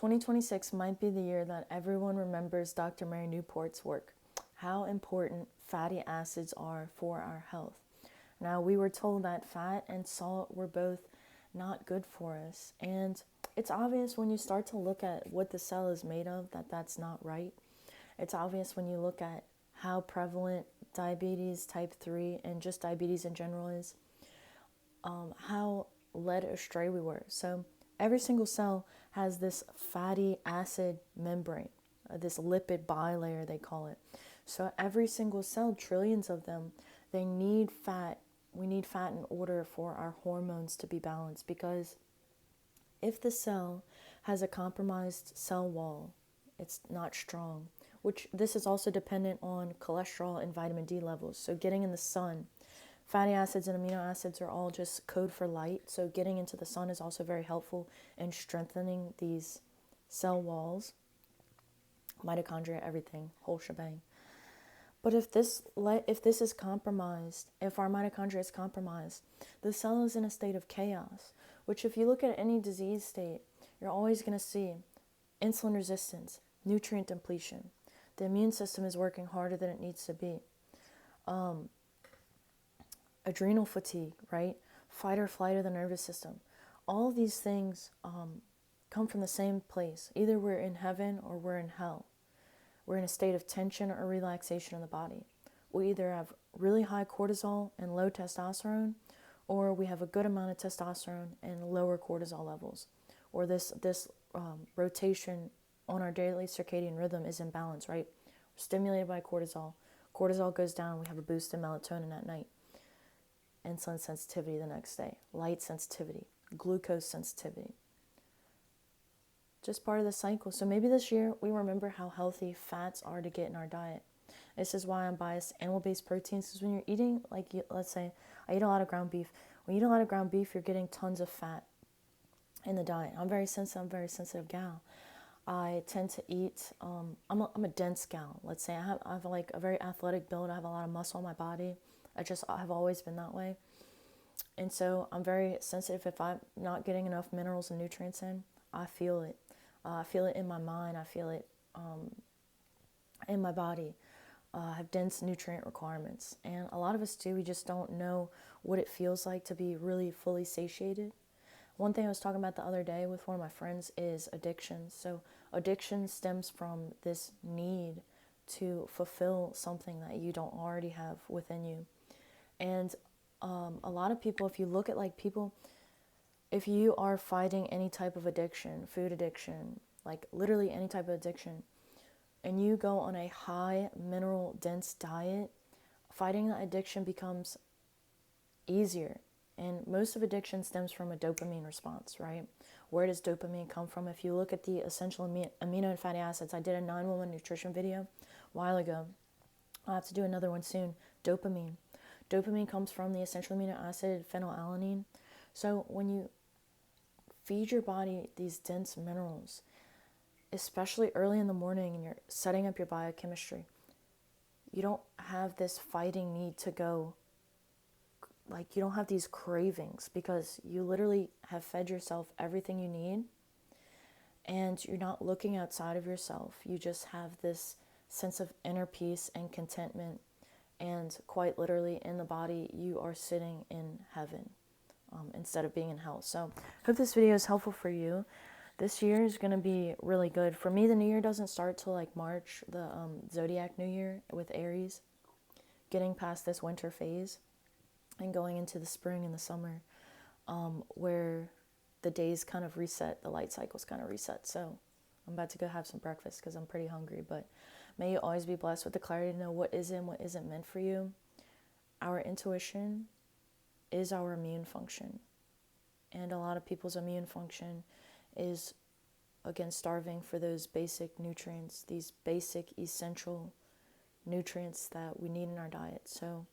2026 might be the year that everyone remembers Dr. Mary Newport's work, how important fatty acids are for our health. Now, we were told that fat and salt were both not good for us, and it's obvious when you start to look at what the cell is made of that that's not right. It's obvious when you look at how prevalent diabetes type 3 and just diabetes in general is, how led astray we were. So every single cell has this fatty acid membrane, this lipid bilayer they call it. So every single cell, trillions of them, they need fat. We need fat in order for our hormones to be balanced, because if the cell has a compromised cell wall, it's not strong, which this is also dependent on cholesterol and vitamin D levels. So getting in the sun, fatty acids and amino acids are all just code for light. So getting into the sun is also very helpful in strengthening these cell walls, mitochondria, everything, whole shebang. But if this is compromised, if our mitochondria is compromised, the cell is in a state of chaos, which if you look at any disease state, you're always going to see insulin resistance, nutrient depletion. The immune system is working harder than it needs to be. Adrenal fatigue, right? Fight or flight of the nervous system. All of these things come from the same place. Either we're in heaven or we're in hell. We're in a state of tension or relaxation in the body. We either have really high cortisol and low testosterone, or we have a good amount of testosterone and lower cortisol levels. Or this rotation on our daily circadian rhythm is imbalanced, right? We're stimulated by cortisol. Cortisol goes down, we have a boost in melatonin at night. Insulin sensitivity the next day, light sensitivity, glucose sensitivity. Just part of the cycle. So maybe this year we remember how healthy fats are to get in our diet. This is why I'm biased to animal-based proteins, because when you're eating, let's say I eat a lot of ground beef. When you eat a lot of ground beef, you're getting tons of fat in the diet. I'm very sensitive gal. I tend to eat, I'm a dense gal. Let's say I have like a very athletic build. I have a lot of muscle on my body. I have always been that way. And so I'm very sensitive. If I'm not getting enough minerals and nutrients in, I feel it. I feel it in my mind. I feel it in my body. I have dense nutrient requirements. And a lot of us do. We just don't know what it feels like to be really fully satiated. One thing I was talking about the other day with one of my friends is addiction. So addiction stems from this need to fulfill something that you don't already have within you. And a lot of people, if you look at like people, if you are fighting any type of addiction, food addiction, like literally any type of addiction, and you go on a high mineral dense diet, fighting that addiction becomes easier. And most of addiction stems from a dopamine response, right? Where does dopamine come from? If you look at the essential amino and fatty acids, I did a 911 nutrition video a while ago. I'll have to do another one soon. Dopamine. Dopamine comes from the essential amino acid phenylalanine. So when you feed your body these dense minerals, especially early in the morning and you're setting up your biochemistry, you don't have this fighting need to go, like you don't have these cravings, because you literally have fed yourself everything you need and you're not looking outside of yourself. You just have this sense of inner peace and contentment, and quite literally in the body you are sitting in heaven instead of being in hell. So I hope this video is helpful for you. This year is going to be really good. For me, the new year doesn't start till like March, the zodiac new year with Aries, getting past this winter phase and going into the spring and the summer, where the days kind of reset, the light cycles kind of reset. So I'm about to go have some breakfast because I'm pretty hungry. But may you always be blessed with the clarity to know what is and what isn't meant for you. Our intuition is our immune function. And a lot of people's immune function is, again, starving for those basic nutrients, these basic essential nutrients that we need in our diet. So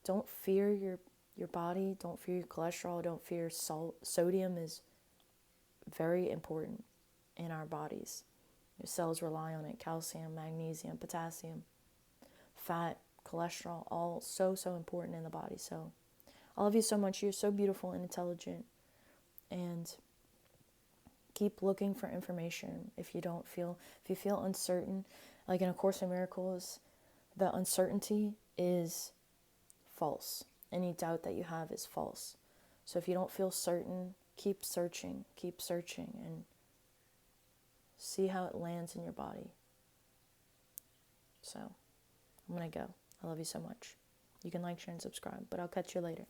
don't fear your body, don't fear your cholesterol, don't fear salt. Sodium is very important in our bodies. Your cells rely on it. Calcium, magnesium, potassium, fat, cholesterol, all so important in the body. So I love you so much. You're so beautiful and intelligent. And Keep looking for information if you feel uncertain. Like in A Course in Miracles, the uncertainty is false. Any doubt that you have is false. So if you don't feel certain, keep searching, and see how it lands in your body. So I'm going to go. I love you so much. You can like, share, and subscribe, but I'll catch you later.